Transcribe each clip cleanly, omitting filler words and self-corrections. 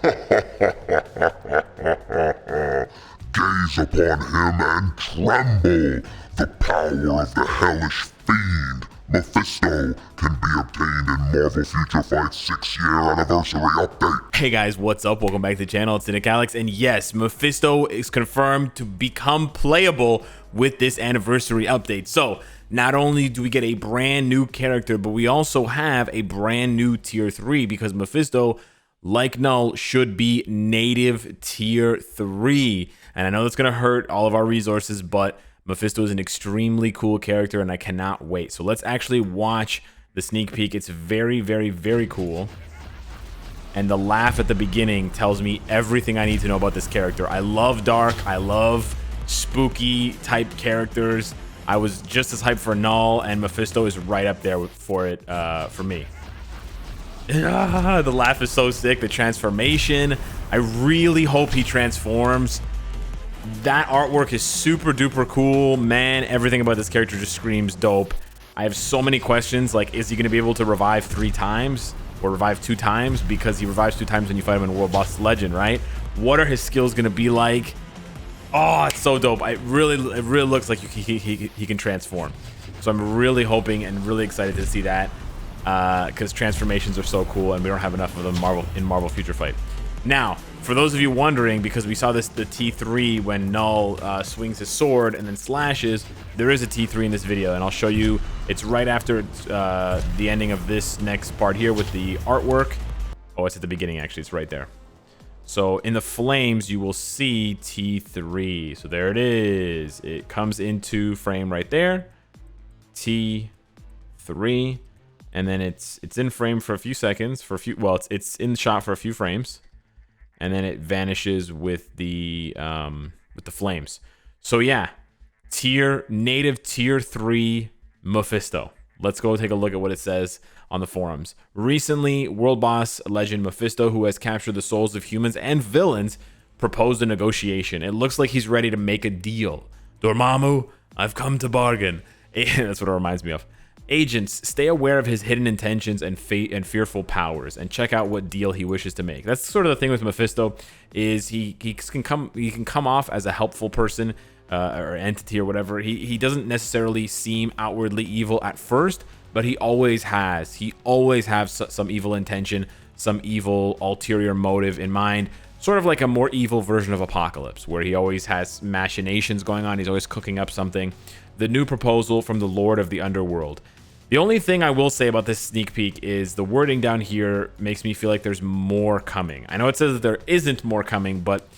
Gaze upon him and tremble. The power of the hellish fiend, Mephisto, can be obtained in Marvel Future Fight's 6-year anniversary update. Hey guys, what's up? Welcome back to the channel. It's Cynicalex, and yes, Mephisto is confirmed to become playable with this anniversary update. So, not only do we get a brand new character, but we also have a brand new tier 3 because Mephisto, like Null, should be native tier 3. And I know that's going to hurt all of our resources, but Mephisto is an extremely cool character and I cannot wait. So let's actually watch the sneak peek. It's very, very, very cool. And the laugh at the beginning tells me everything I need to know about this character. I love dark. I love spooky type characters. I was just as hyped for Null, and Mephisto is right up there for it for me. The laugh is so sick. The transformation. I really hope he transforms. That artwork is super duper cool, man. Everything about this character just screams dope. I have so many questions, like, is he going to be able to revive 3 times or revive 2 times? Because he revives 2 times when you fight him in World Boss Legend, right? What are his skills going to be like? Oh, it's so dope. It really looks like he can transform. So I'm really hoping and really excited to see that because transformations are so cool and we don't have enough of them in Marvel Future Fight. Now, for those of you wondering, because we saw the T3 when Null swings his sword and then slashes, there is a T3 in this video, and I'll show you. It's right after the ending of this next part here with the artwork. Oh, it's at the beginning, actually. It's right there. So in the flames, you will see T3. So there it is. It comes into frame right there. T3. And then it's in frame for a few seconds. Well, it's in the shot for a few frames. And then it vanishes with the flames. So yeah, native tier 3 Mephisto. Let's go take a look at what it says on the forums. Recently, World Boss Legend Mephisto, who has captured the souls of humans and villains, proposed a negotiation. It looks like he's ready to make a deal. Dormammu, I've come to bargain. That's what it reminds me of. Agents, stay aware of his hidden intentions and fearful powers, and check out what deal he wishes to make. That's sort of the thing with Mephisto, is he can come off as a helpful person or entity or whatever. He doesn't necessarily seem outwardly evil at first, but he always has. He always has some evil intention, some evil ulterior motive in mind. Sort of like a more evil version of Apocalypse, where he always has machinations going on. He's always cooking up something. The new proposal from the Lord of the Underworld. The only thing I will say about this sneak peek is the wording down here makes me feel like there's more coming. I know it says that there isn't more coming, but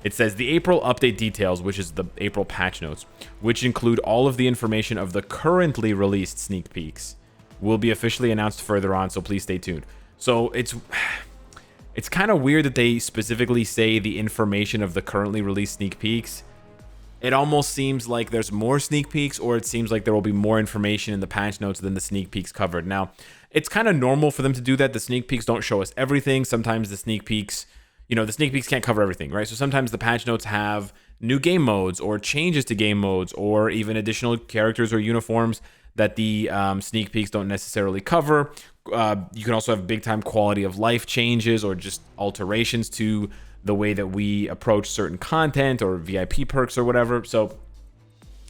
it says the April update details, which is the April patch notes, which include all of the information of the currently released sneak peeks, will be officially announced further on, so please stay tuned. So it's kind of weird that they specifically say the information of the currently released sneak peeks. It almost seems like there's more sneak peeks, or it seems like there will be more information in the patch notes than the sneak peeks covered. Now, it's kind of normal for them to do that. The sneak peeks don't show us everything. Sometimes the sneak peeks, the sneak peeks can't cover everything, right? So sometimes the patch notes have new game modes or changes to game modes or even additional characters or uniforms that the sneak peeks don't necessarily cover. You can also have big time quality of life changes or just alterations to the way that we approach certain content or VIP perks or whatever. So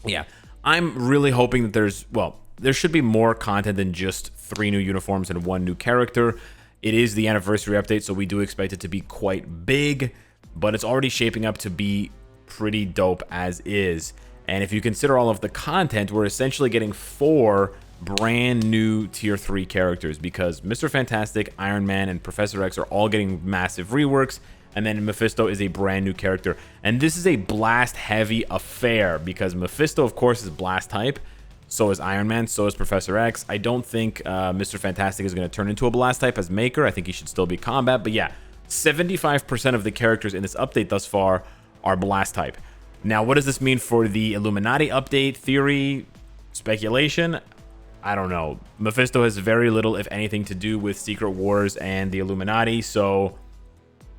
yeah, I'm really hoping that there should be more content than just 3 new uniforms and 1 new character. It is the anniversary update, so we do expect it to be quite big, but it's already shaping up to be pretty dope as is. And if you consider all of the content, we're essentially getting 4 brand new tier 3 characters, because Mr. Fantastic, Iron Man, and Professor X are all getting massive reworks. And then Mephisto is a brand new character. And this is a blast heavy affair because Mephisto, of course, is blast type. So is Iron Man. So is Professor X. I don't think Mr. Fantastic is going to turn into a blast type as Maker. I think he should still be combat. But yeah, 75% of the characters in this update thus far are blast type. Now, what does this mean for the Illuminati update? Theory? Speculation? I don't know. Mephisto has very little, if anything, to do with Secret Wars and the Illuminati. So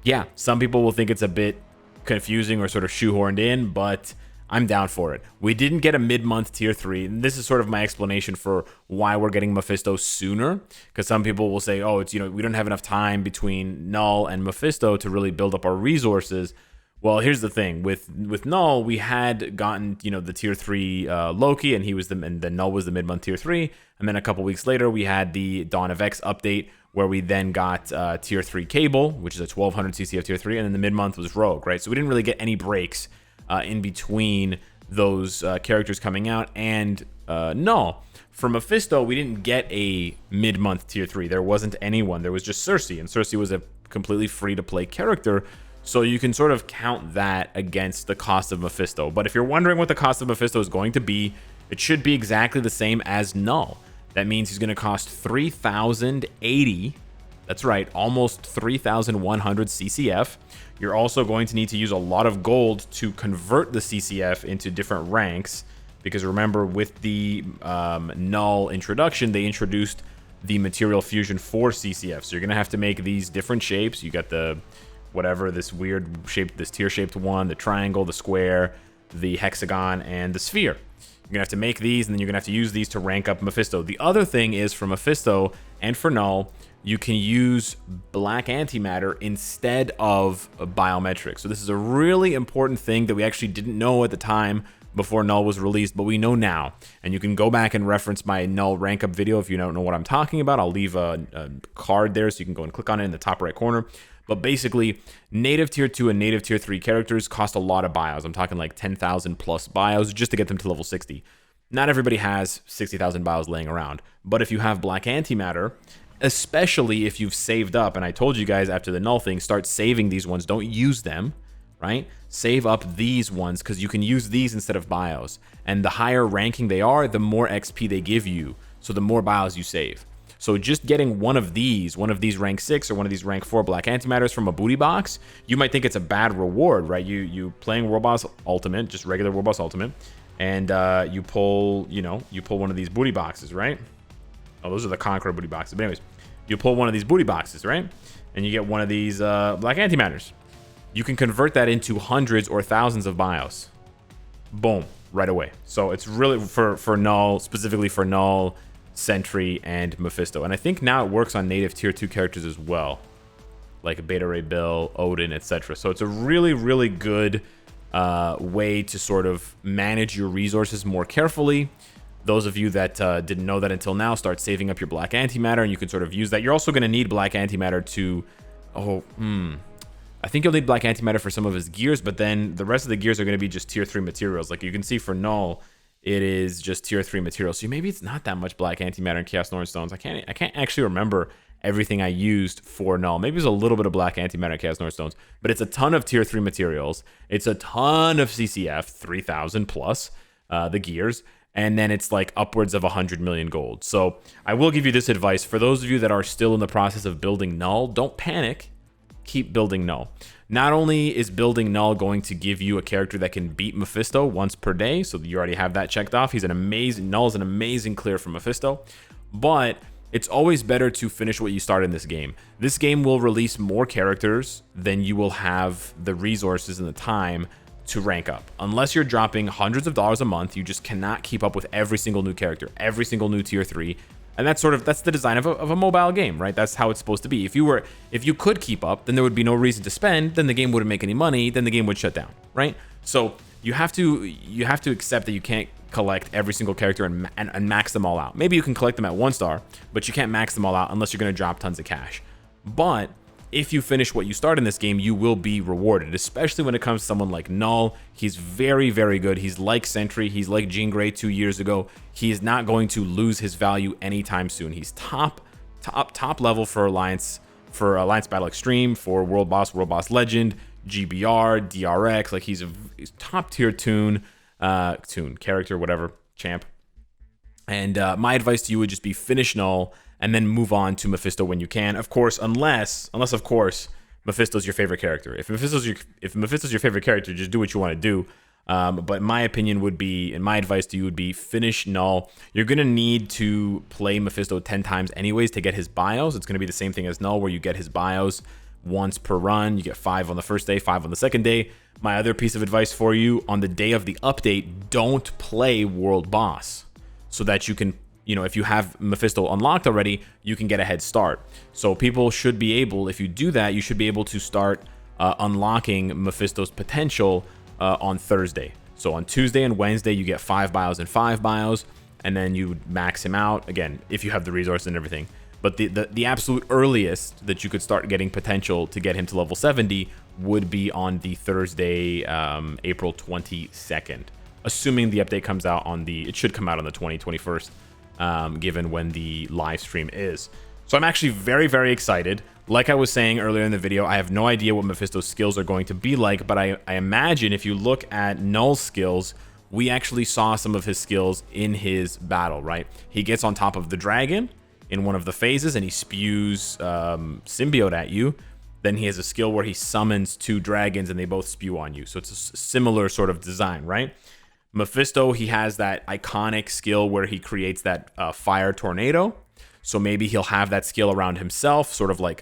yeah, some people will think it's a bit confusing or sort of shoehorned in, but I'm down for it. We didn't get a mid-month tier 3, and this is sort of my explanation for why we're getting Mephisto sooner, because some people will say, oh, it's, you know, we don't have enough time between Null and Mephisto to really build up our resources. Well, here's the thing. With Null, we had gotten, you know, the tier 3 Loki, and then Null was the mid-month tier 3, and then a couple weeks later, we had the Dawn of X update, where we then got tier 3 Cable, which is a 1200 CCF tier 3, and then the mid-month was Rogue, right? So we didn't really get any breaks in between those characters coming out and Null. For Mephisto, we didn't get a mid-month tier 3. There wasn't anyone. There was just Cersei, and Cersei was a completely free-to-play character, so you can sort of count that against the cost of Mephisto. But if you're wondering what the cost of Mephisto is going to be, it should be exactly the same as Null. That means he's going to cost 3,080. That's right, almost 3,100 CCF. You're also going to need to use a lot of gold to convert the CCF into different ranks, because remember, with the Null introduction, they introduced the material fusion for CCF. So you're going to have to make these different shapes. You got the whatever, this weird shape, this tear-shaped one, the triangle, the square, the hexagon, and the sphere. You're going to have to make these, and then you're going to have to use these to rank up Mephisto. The other thing is, for Mephisto and for Null, you can use black antimatter instead of biometrics. So this is a really important thing that we actually didn't know at the time before Null was released, but we know now. And you can go back and reference my Null rank up video if you don't know what I'm talking about. I'll leave a card there so you can go and click on it in the top right corner. But basically, native tier 2 and native tier 3 characters cost a lot of bios. I'm talking like 10,000 plus bios just to get them to level 60. Not everybody has 60,000 bios laying around. But if you have black antimatter, especially if you've saved up, and I told you guys after the Null thing, start saving these ones. Don't use them, right? Save up these ones, because you can use these instead of bios. And the higher ranking they are, the more XP they give you. So the more bios you save. So just getting one of these rank 6 or one of these rank 4 black antimatters from a booty box, you might think it's a bad reward, right? You playing World Boss Ultimate, just regular World Boss Ultimate, and you pull one of these booty boxes, right? Oh, those are the Conqueror booty boxes. But anyways, you pull one of these booty boxes, right? And you get one of these black antimatters. You can convert that into hundreds or thousands of bios. Boom, right away. So it's really for Null, specifically for Null, Sentry, and Mephisto. And I think now it works on native tier 2 characters as well, like Beta Ray Bill, Odin, etc. So it's a really, really good way to sort of manage your resources more carefully. Those of you that didn't know that until now, start saving up your black antimatter, and you can sort of use that. You're also going to need black antimatter to... I think you'll need black antimatter for some of his gears, but then the rest of the gears are going to be just tier 3 materials. Like you can see for Null, it is just tier 3 materials. So maybe it's not that much black antimatter and Chaos Norn Stones. I can't actually remember everything I used for Null. Maybe it was a little bit of black antimatter and Chaos Norn Stones, but it's a ton of tier 3 materials. It's a ton of CCF, 3,000 plus the gears. And then it's like upwards of 100 million gold. So I will give you this advice. For those of you that are still in the process of building Null, don't panic. Keep building Null. Not only is building Null going to give you a character that can beat Mephisto once per day, so you already have that checked off. Null is an amazing clear for Mephisto, but it's always better to finish what you start in this game. This game will release more characters than you will have the resources and the time to rank up. Unless you're dropping hundreds of dollars a month, you just cannot keep up with every single new character, every single new tier 3. And that's the design of a mobile game, right? That's how it's supposed to be. If you could keep up, then there would be no reason to spend, then the game wouldn't make any money, then the game would shut down, right? So you have to accept that you can't collect every single character and max them all out. Maybe you can collect them at 1 star, but you can't max them all out unless you're going to drop tons of cash. But if you finish what you start in this game, you will be rewarded, especially when it comes to someone like Null. He's very, very good. He's like Sentry. He's like Jean Grey 2 years ago. He is not going to lose his value anytime soon. He's top level for Alliance Battle Extreme, for World Boss Legend, GBR, DRX. Like he's top tier tune character, whatever, champ. And my advice to you would just be finish Null and then move on to Mephisto when you can. Of course, unless of course Mephisto's your favorite character. If Mephisto's your favorite character, just do what you want to do. But my opinion would be, and my advice to you would be, finish Null. You're gonna need to play Mephisto 10 times anyways to get his bios. It's gonna be the same thing as Null, where you get his bios once per run. You get 5 on the first day, 5 on the second day. My other piece of advice for you, on the day of the update, don't play World Boss, so that you can, if you have Mephisto unlocked already, you can get a head start. So people should be able, if you do that, you should be able to start unlocking Mephisto's potential on Thursday. So on Tuesday and Wednesday, you get 5 bios and 5 bios, and then you max him out, again, if you have the resources and everything. But the absolute earliest that you could start getting potential to get him to level 70 would be on the Thursday, April 22nd. Assuming the update comes out it should come out on the 21st, given when the live stream is. So I'm actually very, very excited. Like I was saying earlier in the video, I have no idea what Mephisto's skills are going to be like, but I imagine if you look at Null's skills, we actually saw some of his skills in his battle, right? He gets on top of the dragon in one of the phases, and he spews symbiote at you. Then he has a skill where he summons 2 dragons, and they both spew on you. So it's a similar sort of design, right? Mephisto, he has that iconic skill where he creates that fire tornado. So maybe he'll have that skill around himself, sort of like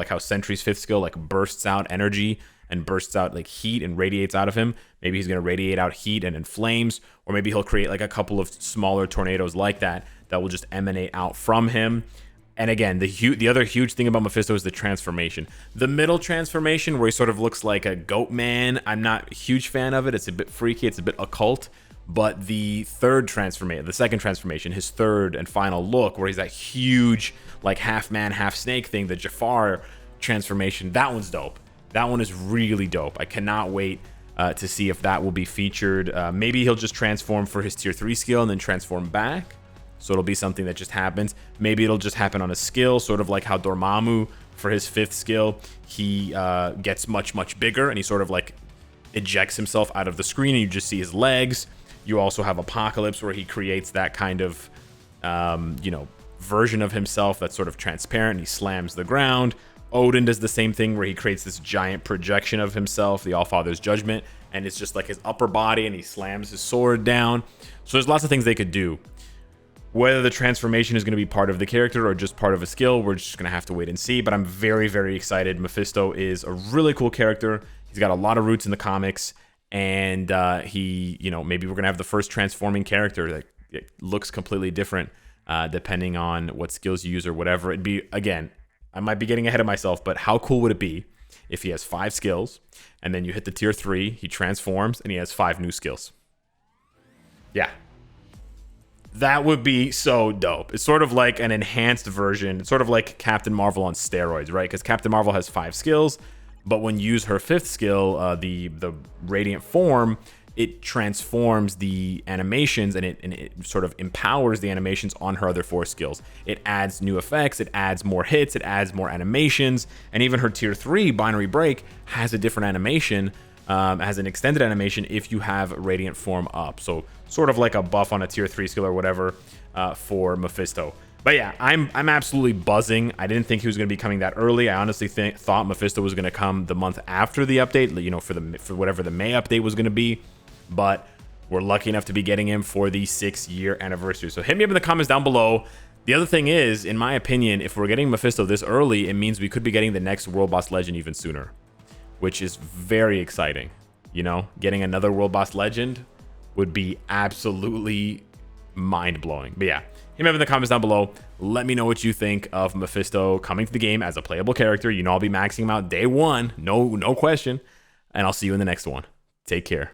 how Sentry's 5th skill like bursts out energy and bursts out like heat and radiates out of him. Maybe he's going to radiate out heat and in flames, or maybe he'll create like a couple of smaller tornadoes like that will just emanate out from him. And again, the other huge thing about Mephisto is the transformation. The middle transformation, where he sort of looks like a goat man, I'm not a huge fan of it. It's a bit freaky, it's a bit occult. But the second transformation, his third and final look, where he's that huge, like half man, half snake thing, the Jafar transformation, that one's dope. That one is really dope. I cannot wait to see if that will be featured. Maybe he'll just transform for his tier 3 skill and then transform back. So it'll be something that just happens. Maybe it'll just happen on a skill, sort of like how Dormammu, for his 5th skill, he gets much, much bigger, and he sort of like ejects himself out of the screen, and you just see his legs. You also have Apocalypse, where he creates that kind of, version of himself that's sort of transparent, and he slams the ground. Odin does the same thing, where he creates this giant projection of himself, the Allfather's Judgment, and it's just like his upper body, and he slams his sword down. So there's lots of things they could do. Whether the transformation is going to be part of the character or just part of a skill, we're just going to have to wait and see. But I'm very, very excited. Mephisto is a really cool character. He's got a lot of roots in the comics. And maybe we're going to have the first transforming character that looks completely different depending on what skills you use or whatever. It'd be, again, I might be getting ahead of myself, but how cool would it be if he has 5 skills and then you hit the tier 3, he transforms, and he has 5 new skills? Yeah. That would be so dope. It's sort of like an enhanced version. It's sort of like Captain Marvel on steroids, right? Because Captain Marvel has 5 skills, but when you use her 5th skill, the Radiant Form, it transforms the animations, and it sort of empowers the animations on her other 4 skills. It adds new effects, it adds more hits, it adds more animations, and even her tier 3, Binary Break, has a different animation, has an extended animation if you have Radiant Form up. So sort of like a buff on a tier 3 skill or whatever for Mephisto. But yeah, I'm absolutely buzzing. I didn't think he was going to be coming that early. I honestly thought Mephisto was going to come the month after the update, for whatever the May update was going to be. But we're lucky enough to be getting him for the 6-year anniversary. So hit me up in the comments down below. The other thing is, in my opinion, if we're getting Mephisto this early, it means we could be getting the next World Boss Legend even sooner, which is very exciting. Getting another World Boss Legend would be absolutely mind-blowing. But yeah, hit me up in the comments down below. Let me know what you think of Mephisto coming to the game as a playable character. I'll be maxing him out day 1, no question. And I'll see you in the next one. Take care.